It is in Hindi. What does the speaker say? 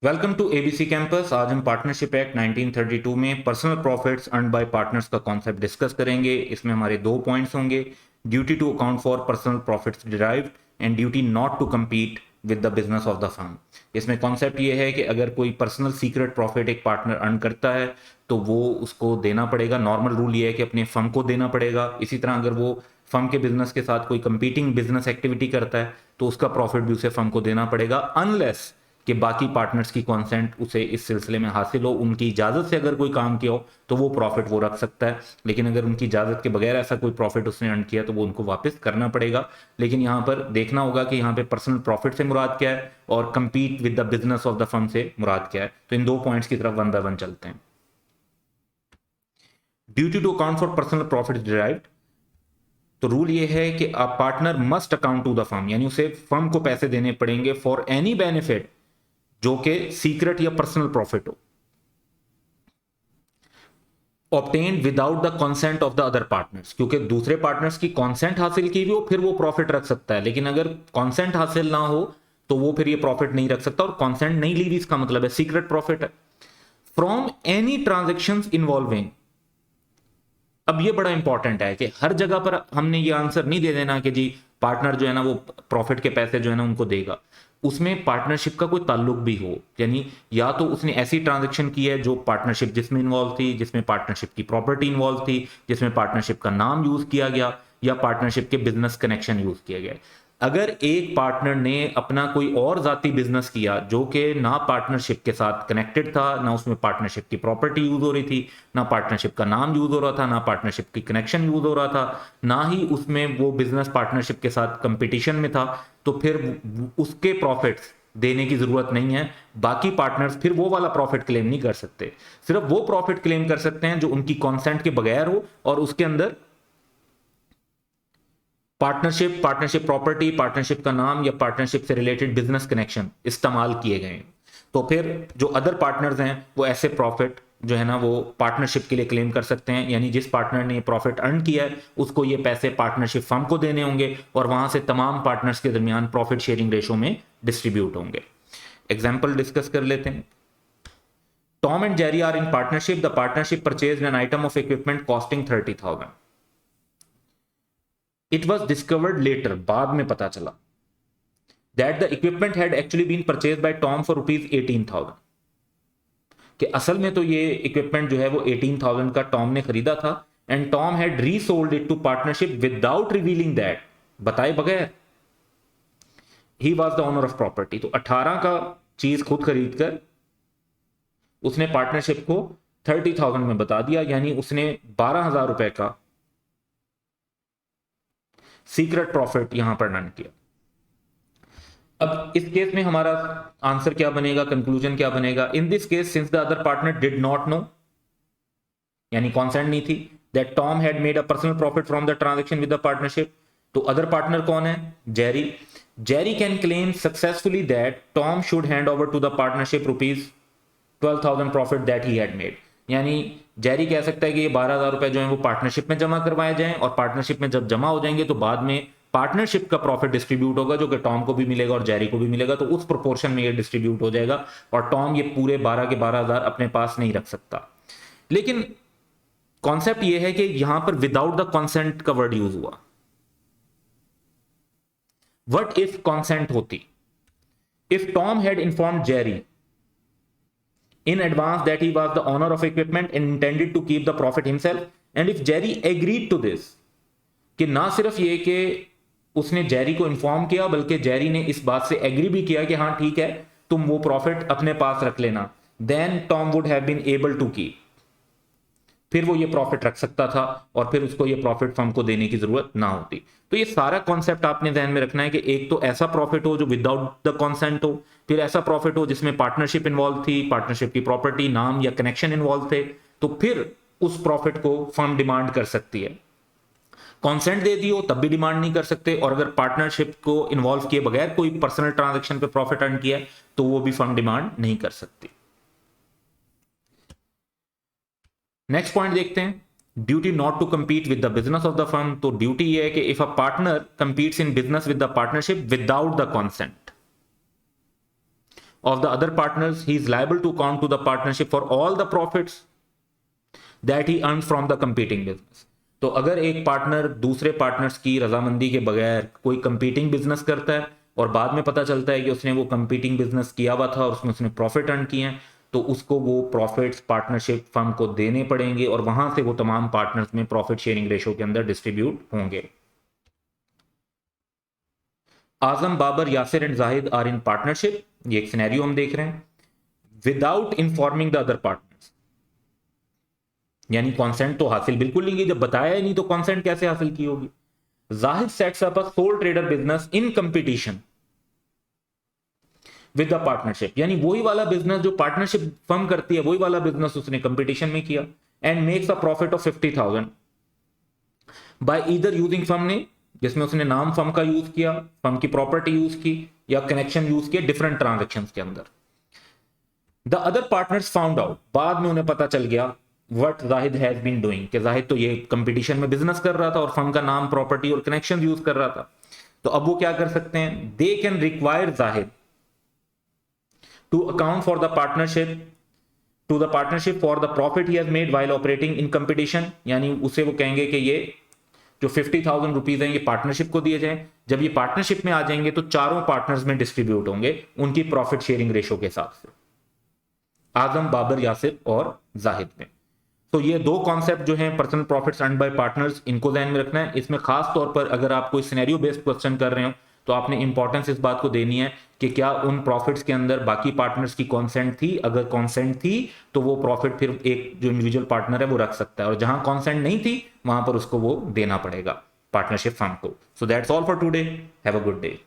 Welcome to ABC campus. आज हम पार्टनरशिप एक्ट 1932 में personal profits earned by partners का कॉन्सेप्ट डिस्कस करेंगे। इसमें हमारे दो पॉइंट्स होंगे, duty to account for personal profits derived and duty not to compete with the business of the firm. इसमें कॉन्सेप्ट ये है कि अगर कोई पर्सनल सीक्रेट प्रॉफिट एक पार्टनर अर्न करता है तो वो उसको देना पड़ेगा। नॉर्मल रूल ये है कि अपने फर्म को देना पड़ेगा। इसी तरह अगर वो फर्म के बिजनेस के साथ कोई कंपीटिंग बिजनेस एक्टिविटी करता है तो उसका प्रॉफिट भी उसे फर्म को देना पड़ेगा, अनलेस कि बाकी पार्टनर्स की कॉन्सेंट उसे इस सिलसिले में हासिल हो। उनकी इजाज़त से अगर कोई काम किया हो तो वो प्रॉफिट वो रख सकता है, लेकिन अगर उनकी इजाज़त के बगैर ऐसा कोई प्रॉफिट उसने अर्न किया तो वो उनको वापस करना पड़ेगा। लेकिन यहाँ पर देखना होगा कि यहाँ पे पर्सनल प्रॉफिट से मुराद क्या है और compete with the business of the firm से मुराद क्या है। तो इन दो पॉइंट्स की तरफ वन बाय वन चलते हैं। Duty to account for personal profit derived, तो रूल ये है कि a partner must account to the firm, यानी उसे फर्म को पैसे देने पड़ेंगे फॉर एनी बेनिफिट जो कि सीक्रेट या पर्सनल प्रॉफिट हो, obtained without the consent of the other partners. क्योंकि दूसरे पार्टनर्स की कंसेंट हासिल की भी हो फिर वो प्रॉफिट रख सकता है, लेकिन अगर कंसेंट हासिल ना हो तो वो फिर ये प्रॉफिट नहीं रख सकता। और कंसेंट नहीं ली भी इसका मतलब है सीक्रेट प्रॉफिट है। फ्रॉम एनी ट्रांजेक्शन इन्वॉल्विंग, अब ये बड़ा इंपॉर्टेंट है कि हर जगह पर हमने ये आंसर नहीं दे देना कि जी पार्टनर जो है ना वो प्रॉफिट के पैसे जो है ना उनको देगा। उसमें पार्टनरशिप का कोई ताल्लुक भी हो, यानी या तो उसने ऐसी ट्रांजैक्शन की है जो पार्टनरशिप जिसमें इन्वॉल्व थी, जिसमें पार्टनरशिप की प्रॉपर्टी इन्वॉल्व थी, जिसमें पार्टनरशिप का नाम यूज किया गया या पार्टनरशिप के बिजनेस कनेक्शन यूज किया गया। अगर एक पार्टनर ने अपना कोई और जाती बिजनेस किया जो कि ना पार्टनरशिप के साथ कनेक्टेड था, ना उसमें पार्टनरशिप की प्रॉपर्टी यूज हो रही थी, ना पार्टनरशिप का नाम यूज हो रहा था, ना पार्टनरशिप की कनेक्शन यूज हो रहा था, ना ही उसमें वो बिजनेस पार्टनरशिप के साथ कंपटीशन में था, तो फिर उसके प्रॉफिट्स देने की जरूरत नहीं है। बाकी पार्टनर्स फिर वो वाला प्रॉफिट क्लेम नहीं कर सकते। सिर्फ वो प्रॉफिट क्लेम कर सकते हैं जो उनकी कॉन्सेंट के बगैर हो और उसके अंदर पार्टनरशिप, पार्टनरशिप प्रॉपर्टी, पार्टनरशिप का नाम या पार्टनरशिप से रिलेटेड बिजनेस कनेक्शन इस्तेमाल किए गए। तो फिर जो अदर पार्टनर्स हैं वो ऐसे प्रॉफिट जो है ना वो पार्टनरशिप के लिए क्लेम कर सकते हैं, यानी जिस पार्टनर ने प्रॉफिट अर्न किया है उसको ये पैसे पार्टनरशिप फर्म को देने होंगे और वहां से तमाम पार्टनर्स के दरमियान प्रॉफिट शेयरिंग रेशो में डिस्ट्रीब्यूट होंगे। एग्जाम्पल डिस्कस कर लेते हैं। Tom and Jerry are in partnership, the partnership purchase an item of equipment costing 30,000। It was discovered later, बाद में पता चला, that the equipment had actually been purchase by Tom for ₹18,000। कि असल में तो ये इक्विपमेंट जो है वो 18,000 का टॉम ने खरीदा था and Tom had resold it to partnership without revealing that, बताए बगैर ही was the owner of property. तो 18 का चीज खुद खरीद कर उसने पार्टनरशिप को 30,000 में बता दिया, यानी उसने 12,000 रुपए का सीक्रेट प्रॉफिट यहां पर अर्न किया। अब इस केस में हमारा आंसर क्या बनेगा, कंक्लूजन क्या बनेगा? In this case since the other partner did not know, यानी कॉन्सेंट नहीं थी, that Tom had made a personal profit from the transaction with the partnership. तो अदर पार्टनर कौन है? Jerry. Jerry can claim successfully that Tom should hand over to the partnership ₹12,000 profit that he had made. यानी जेरी कह सकता है कि ये 12,000 रुपए जो है वो पार्टनरशिप में जमा करवाए जाएं और पार्टनरशिप में जब जमा हो जाएंगे तो बाद में पार्टनरशिप का प्रॉफिट डिस्ट्रीब्यूट होगा जो कि टॉम को भी मिलेगा और जेरी को भी मिलेगा। तो उस प्रोपोर्शन में ये डिस्ट्रीब्यूट हो जाएगा और टॉम ये पूरे 12 के 12,000 अपने पास नहीं रख सकता। लेकिन कॉन्सेप्ट ये है कि यहां पर विदाउट द कंसेंट का वर्ड यूज हुआ। व्हाट इफ कंसेंट होती? If Tom had informed Jerry in advance that he was the owner of equipment and intended to keep the profit himself, and if Jerry agreed to this, कि ना सिर्फ ये कि उसने जेरी को इन्फॉर्म किया बल्कि जेरी ने इस बात से एग्री भी किया कि हाँ ठीक है तुम वो प्रॉफिट अपने पास रख लेना, then Tom would have been able to keep, फिर वो ये प्रॉफिट रख सकता था और फिर उसको ये प्रॉफिट फर्म को देने की जरूरत ना होती। तो ये सारा कॉन्सेप्ट आपने ध्यान में रखना है कि एक तो ऐसा प्रॉफिट हो जो विदाउट द कॉन्सेंट हो, फिर ऐसा प्रॉफिट हो जिसमें पार्टनरशिप इन्वॉल्व थी, पार्टनरशिप की प्रॉपर्टी, नाम या कनेक्शन इन्वॉल्व थे, तो फिर उस प्रॉफिट को फर्म डिमांड कर सकती है। कॉन्सेंट दे दी हो तब भी डिमांड नहीं कर सकते, और अगर पार्टनरशिप को इन्वॉल्व किए बगैर कोई पर्सनल ट्रांजेक्शन पे प्रॉफिट अर्न किया तो वो भी फर्म डिमांड नहीं कर सकती। नेक्स्ट पॉइंट देखते हैं, duty not to compete with the business of the firm. तो ड्यूटी ये है कि if a partner competes in business with the partnership without the consent, of the other partners, he is liable to count to the partnership for all the profits that he earns from the competing business. तो अगर एक पार्टनर दूसरे पार्टनर्स की रजामंदी के बगैर कोई कंपीटिंग बिजनेस करता है और बाद में पता चलता है कि उसने वो कंपीटिंग बिजनेस किया हुआ था और उसमें उसने प्रॉफिट अर्न किए हैं, तो उसको वो प्रॉफिट्स पार्टनरशिप फर्म को देने पड़ेंगे और वहां से वो तमाम पार्टनर्स में प्रॉफिट शेयरिंग रेशो के अंदर डिस्ट्रीब्यूट होंगे. Azam, Babar, Yasir and Zahid are in partnership. ये एक सिनेरियो हम देख रहे हैं. Without informing the other partners, यानी कॉन्सेंट तो हासिल बिल्कुल नहीं की, जब बताया ही नहीं तो कॉन्सेंट कैसे हासिल की होगी. Zahid sets up a soul trader business in competition with the partnership, यानी वही वाला बिजनेस जो पार्टनरशिप फर्म करती है वही वाला बिजनेस उसने कंपटीशन में किया. And makes a profit of 50,000 by either using firm ने, जिसमें उसने नाम फर्म का यूज किया, फर्म की प्रॉपर्टी यूज की या कनेक्शन यूज किया डिफरेंट ट्रांजेक्शन के अंदर. The other partners found out, बाद में उन्हें पता चल गया what Zahid has been doing, कि जाहिद तो ये कंपटीशन में बिजनेस कर रहा था और फर्म का नाम, प्रॉपर्टी और कनेक्शन यूज कर रहा था. तो अब वो क्या कर सकते हैं, they can require Zahid to account for the partnership for the profit he has made while operating in competition. यानी उसे वो कहेंगे कि ये जो 50,000 रुपीज हैं ये पार्टनरशिप को दिए जाएं. जब ये पार्टनरशिप में आ जाएंगे तो चारों पार्टनर्स में डिस्ट्रीब्यूट होंगे उनकी प्रॉफिट शेयरिंग रेशो के हिसाब से, आजम, बाबर, यासिर और जाहिद में. तो ये दो कॉन्सेप्ट जो हैं personal profits earned by partners, इनको ध्यान में रखना है. इसमें खास तौर पर अगर आप कोई सिनेरियो बेस्ड क्वेश्चन कर रहे हो तो आपने इंपॉर्टेंस इस बात को देनी है कि क्या उन प्रॉफिट्स के अंदर बाकी पार्टनर्स की कॉन्सेंट थी. अगर कॉन्सेंट थी तो वो प्रॉफिट फिर एक जो इंडिविजुअल पार्टनर है वो रख सकता है, और जहां कॉन्सेंट नहीं थी वहां पर उसको वो देना पड़ेगा पार्टनरशिप फर्म को. So that's all for today. Have a good day.